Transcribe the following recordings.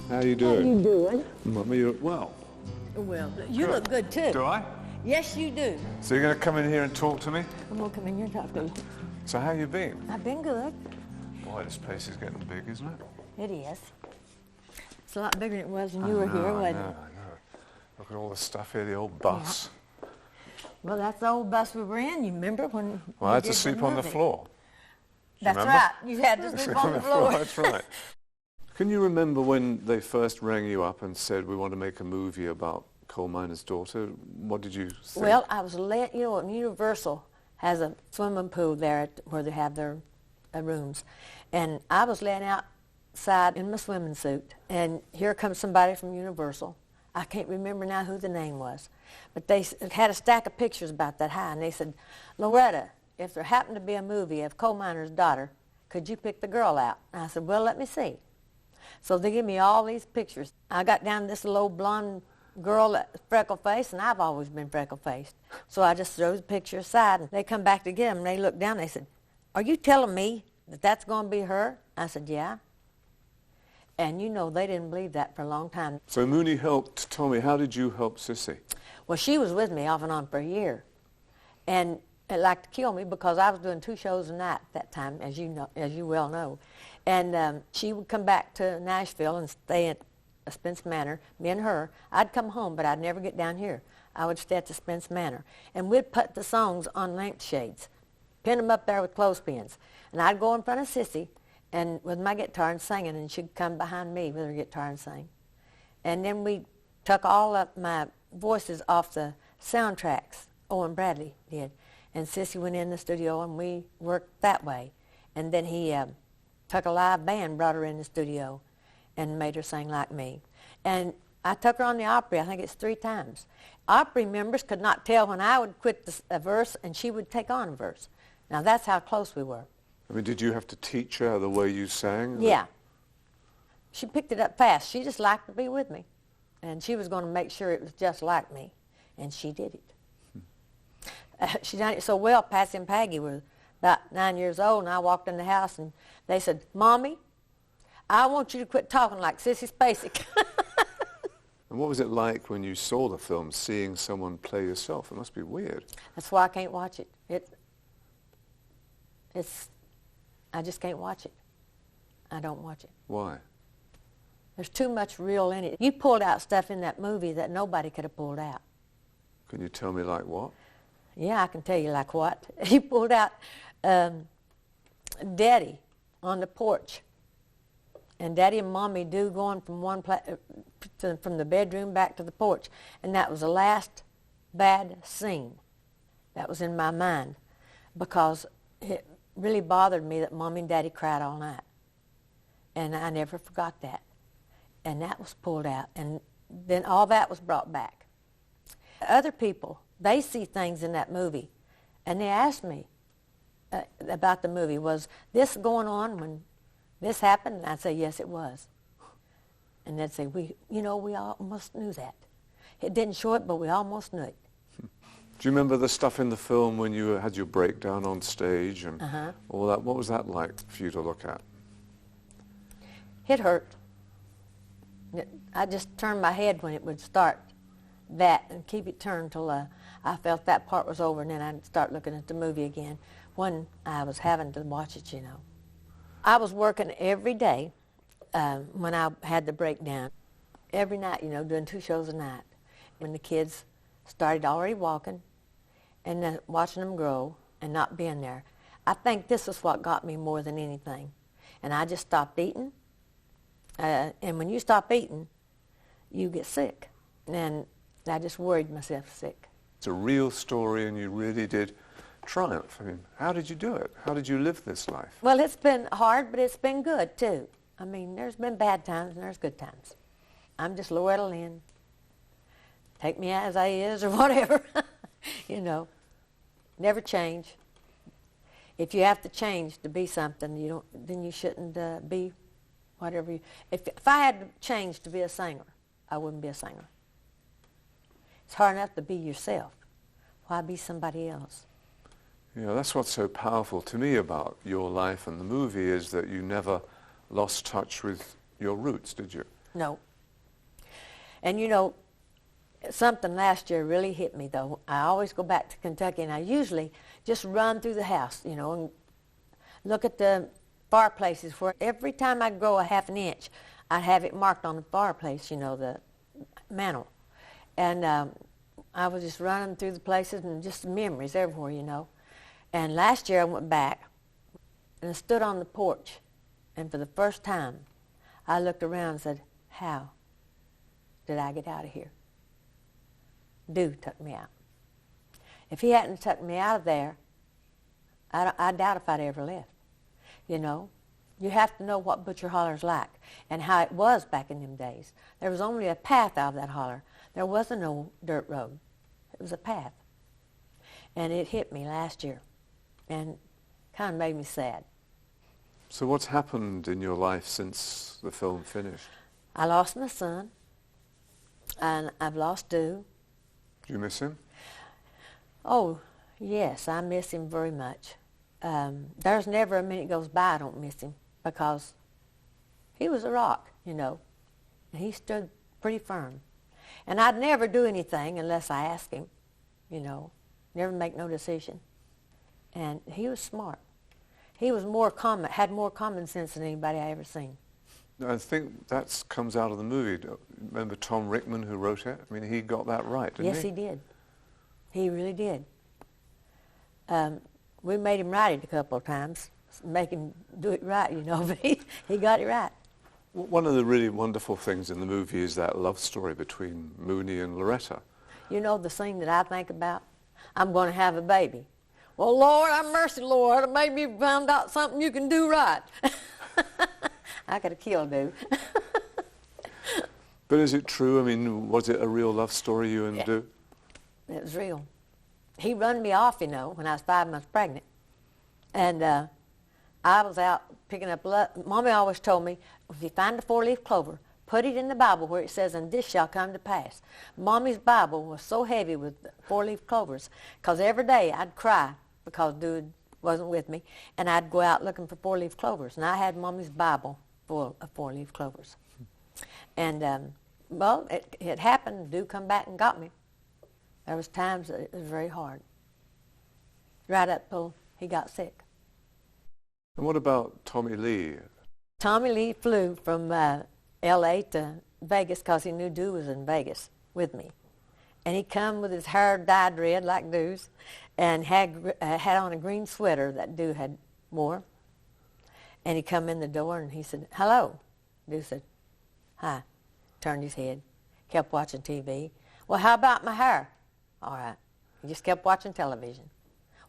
How you doing? How you doing? Mummy, you're well. Well, you look good too. Do I? Yes, you do. So you're going to come in here and talk to me? I'm going to come in here and talk to you. So how you been? I've been good. Boy, this place is getting big, isn't it? It is. It's a lot bigger than it was when you were here, wasn't it? I know. Look at all the stuff here, the old bus. Yeah. Well, that's the old bus we were in. You remember when Well, I had to sleep on the floor. That's right. You had to sleep on the floor. That's right. Can you remember when they first rang you up and said, we want to make a movie about coal miner's daughter? What did you think? Well, I was let, you know, Universal has a swimming pool there where they have their rooms. And I was laying outside in my swimming suit. And here comes somebody from Universal. I can't remember now who the name was. But they had a stack of pictures about that high. And they said, Loretta, if there happened to be a movie of coal miner's daughter, could you pick the girl out? And I said, well, let me see. So they give me all these pictures. I got down to this little blonde girl, freckle-faced, and I've always been freckle-faced. So I just threw the picture aside, and they come back to get them, and they looked down, and they said, are you telling me that that's going to be her? I said, yeah. And you know, they didn't believe that for a long time. So Mooney helped Tommy. How did you help Sissy? Well, she was with me off and on for a year. And it liked to kill me because I was doing 2 shows a night at that time, as you know, as you well know. And she would come back to Nashville and stay at Spence Manor, me and her. I'd come home, but I'd never get down here. I would stay at the Spence Manor. And we'd put the songs on lampshades, pin them up there with clothespins. And I'd go in front of Sissy and with my guitar and singing, and she'd come behind me with her guitar and sing. And then we took all of my voices off the soundtracks. Owen Bradley did. And Sissy went in the studio, and we worked that way. And then he took a live band, brought her in the studio, and made her sing like me. And I took her on the Opry, I think it's 3 times. Opry members could not tell when I would quit a verse and she would take on a verse. Now that's how close we were. I mean, did you have to teach her the way you sang? Yeah. She picked it up fast. She just liked to be with me. And she was going to make sure it was just like me. And she did it. She done it so well, Patsy and Peggy were about 9 years old, and I walked in the house, and they said, Mommy, I want you to quit talking like Sissy Spacek. And what was it like when you saw the film, seeing someone play yourself? It must be weird. That's why I can't watch it. I just can't watch it. I don't watch it. Why? There's too much real in it. You pulled out stuff in that movie that nobody could have pulled out. Can you tell me like what? Yeah, I can tell you like what. He pulled out Daddy on the porch. And Daddy and Mommy do going from from the bedroom back to the porch. And that was the last bad scene that was in my mind because it really bothered me that Mommy and Daddy cried all night. And I never forgot that. And that was pulled out. And then all that was brought back. Other people, they see things in that movie. And they asked me about the movie. Was this going on when this happened? And I'd say, yes, it was. And they'd say, we almost knew that. It didn't show it, but we almost knew it. Do you remember the stuff in the film when you had your breakdown on stage and all that? What was that like for you to look at? It hurt. I just turned my head when it would start that and keep it turned till I felt that part was over, and then I'd start looking at the movie again when I was having to watch it, you know. I was working every day when I had the breakdown. Every night, you know, doing 2 shows a night. When the kids started already walking and then watching them grow and not being there. I think this is what got me more than anything. And I just stopped eating. And when you stop eating, you get sick. And I just worried myself sick. It's a real story, and you really did triumph. I mean, how did you do it? How did you live this life? Well, it's been hard, but it's been good, too. I mean, there's been bad times and there's good times. I'm just Loretta Lynn. Take me as I is or whatever, you know. Never change. If you have to change to be something, then you shouldn't be whatever you... If I had to change to be a singer, I wouldn't be a singer. It's hard enough to be yourself. Why be somebody else? Yeah, that's what's so powerful to me about your life and the movie is that you never lost touch with your roots, did you? No. And you know, something last year really hit me, though. I always go back to Kentucky, and I usually just run through the house, you know, and look at the fireplaces where every time I'd grow a half an inch, I'd have it marked on the fireplace, you know, the mantle. And I was just running through the places and just memories everywhere, you know. And last year I went back and I stood on the porch, and for the first time I looked around and said, how did I get out of here? Dew took me out. If he hadn't tucked me out of there, I doubt if I'd ever left. You know, you have to know what Butcher Holler's like and how it was back in them days. There was only a path out of that holler. There wasn't no dirt road. It was a path. And it hit me last year and kind of made me sad. So what's happened in your life since the film finished? I lost my son, and I've lost Dew. Do you miss him? Oh, yes, I miss him very much. There's never a minute goes by I don't miss him, because he was a rock, you know, and he stood pretty firm. And I'd never do anything unless I asked him, you know, never make no decision. And he was smart. He was had more common sense than anybody I ever seen. I think that comes out of the movie. Remember Tom Rickman, who wrote it? I mean, he got that right, didn't he? Yes, he did. He really did. We made him write it a couple of times, make him do it right, you know, but he got it right. One of the really wonderful things in the movie is that love story between Mooney and Loretta. You know the scene that I think about? I'm going to have a baby. Well, Lord, have mercy, Lord. Maybe you found out something you can do right. I could have killed Dew. But is it true? I mean, was it a real love story, you and Dew? It was real. He run me off, you know, when I was 5 months pregnant. And I was out picking up Mommy always told me, if you find a 4-leaf clover, put it in the Bible where it says, and this shall come to pass. Mommy's Bible was so heavy with 4-leaf clovers, because every day I'd cry because Dew wasn't with me, and I'd go out looking for 4-leaf clovers. And I had Mommy's Bible full of 4-leaf clovers. And, well, it happened. Dew come back and got me. There was times that it was very hard. Right up till he got sick. And what about Tommy Lee? Tommy Lee flew from L.A. to Vegas because he knew Dew was in Vegas with me. And he come with his hair dyed red like Dew's and had on a green sweater that Dew had wore. And he come in the door and he said, hello. Dew said, hi. Turned his head, kept watching TV. Well, how about my hair? All right. He just kept watching television.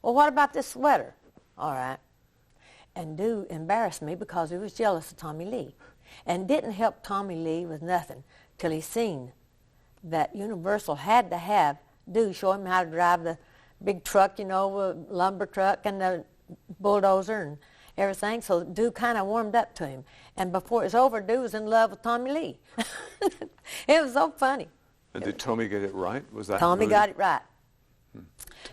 Well, what about this sweater? All right. And Dew embarrassed me because he was jealous of Tommy Lee and didn't help Tommy Lee with nothing till he seen that Universal had to have Dew show him how to drive the big truck, you know, lumber truck and the bulldozer and everything. So Dew kind of warmed up to him. And before it was over, Dew was in love with Tommy Lee. It was so funny. And did Tommy get it right? Was that Tommy movie? got it right.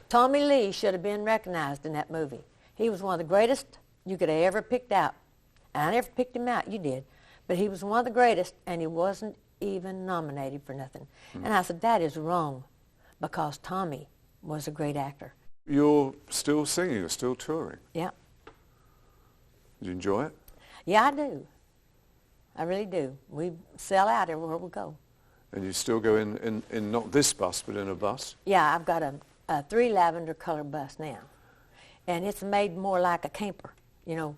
Tommy Lee should have been recognized in that movie. He was one of the greatest you could have ever picked out. And I never picked him out, you did. But he was one of the greatest, and he wasn't even nominated for nothing. And I said, that is wrong, because Tommy was a great actor. You're still singing, you're still touring. Yeah. Did you enjoy it? Yeah, I do. I really do. We sell out everywhere we go. And you still go in not this bus, but in a bus? Yeah, I've got a 3 lavender color bus now. And it's made more like a camper. You know,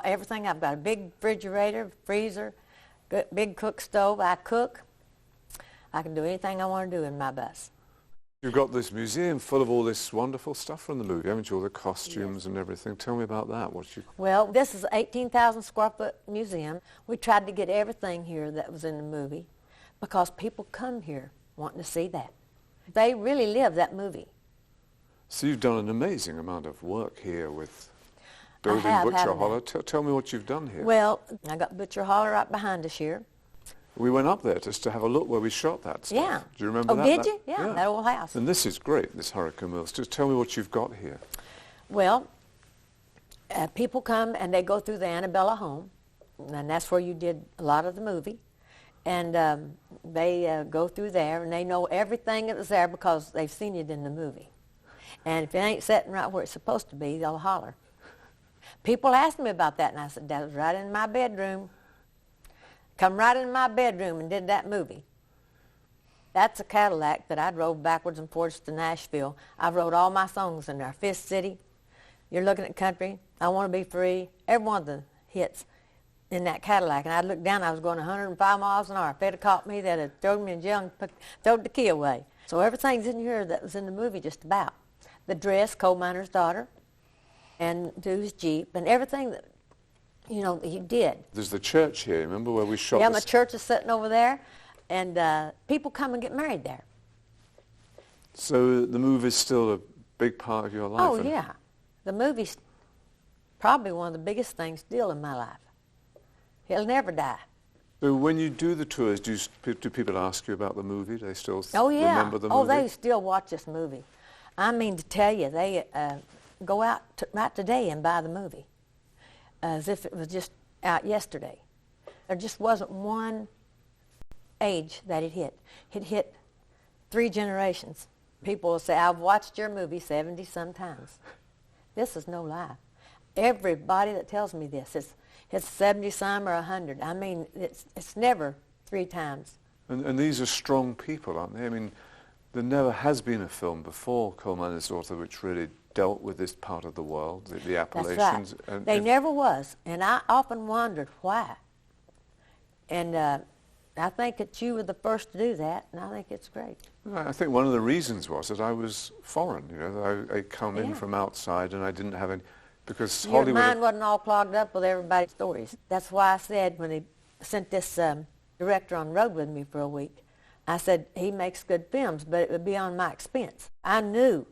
everything. I've got a big refrigerator, freezer, big cook stove. I cook. I can do anything I want to do in my bus. You've got this museum full of all this wonderful stuff from the movie, haven't you? All the costumes and everything. Tell me about that. Well, this is an 18,000 square foot museum. We tried to get everything here that was in the movie because people come here wanting to see that. They really live that movie. So you've done an amazing amount of work here with building haven't Butcher I? Holler. Tell me what you've done here. Well, I got Butcher Holler right behind us here. We went up there just to have a look where we shot that stuff. Yeah. Do you remember that? Oh, did you? Yeah, that old house. And this is great, this Hurricane Mills. Just tell me what you've got here. Well, people come and they go through the Annabella home, and that's where you did a lot of the movie. And they go through there, and they know everything that was there because they've seen it in the movie. And if it ain't sitting right where it's supposed to be, they'll holler. People asked me about that, and I said, that was right in my bedroom. Come right in my bedroom and did that movie. That's a Cadillac that I drove backwards and forwards to Nashville. I wrote all my songs in there. Fist City, You're Looking at Country, I Want to Be Free, every one of the hits in that Cadillac. And I looked down, I was going 105 miles an hour. If they'd have caught me, they'd have thrown me in jail and thrown the key away. So everything's in here that was in the movie just about. The dress, Coal Miner's Daughter, and Dew's Jeep, and everything that, you know, he did. There's the church here, remember, where we shot Yeah, my church is sitting over there, and people come and get married there. So the movie's still a big part of your life? Oh, yeah. The movie's probably one of the biggest things still in my life. It'll never die. So when you do the tours, do people ask you about the movie? Do they still remember the movie? Oh, they still watch this movie. I mean to tell you, they go out right today and buy the movie as if it was just out yesterday. There just wasn't one age that it hit. It hit 3 generations. People will say, I've watched your movie 70 sometimes. This is no lie. Everybody that tells me this, it's 70 some or 100. I mean, it's never 3 times. And these are strong people, aren't they? I mean, there never has been a film before Coal Miner's Daughter which really dealt with this part of the world, the Appalachians. That's right. They never was, and I often wondered why. And I think that you were the first to do that, and I think it's great. I think one of the reasons was that I was foreign. You know, I come in from outside, and I didn't have any, because Your Hollywood. mind wasn't all clogged up with everybody's stories. That's why I said when they sent this director on the road with me for a week, I said he makes good films, but it would be on my expense. I knew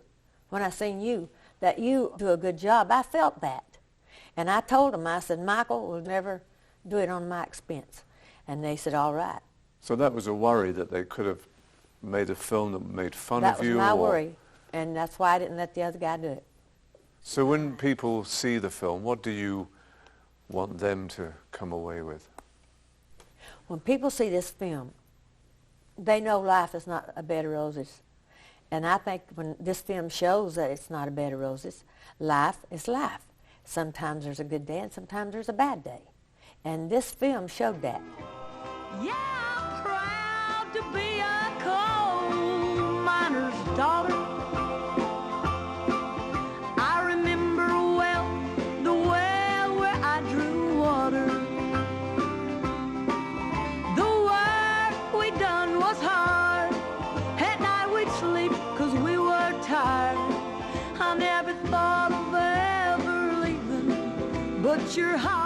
when I seen you that you do a good job. I felt that, and I told him, I said, Michael will never do it on my expense. And they said, all right. So that was a worry that they could have made a film that made fun of you? That was my worry, and that's why I didn't let the other guy do it. So when people see the film, what do you want them to come away with? When people see this film, they know life is not a bed of roses. And I think when this film shows that it's not a bed of roses, life is life. Sometimes there's a good day and sometimes there's a bad day. And this film showed that. Yeah, I'm proud to be a coal miner's daughter. I remember well the well where I drew water. The work we done was hard. At night we'd sleep 'cause we were tired. I never thought of ever leaving, but your holler.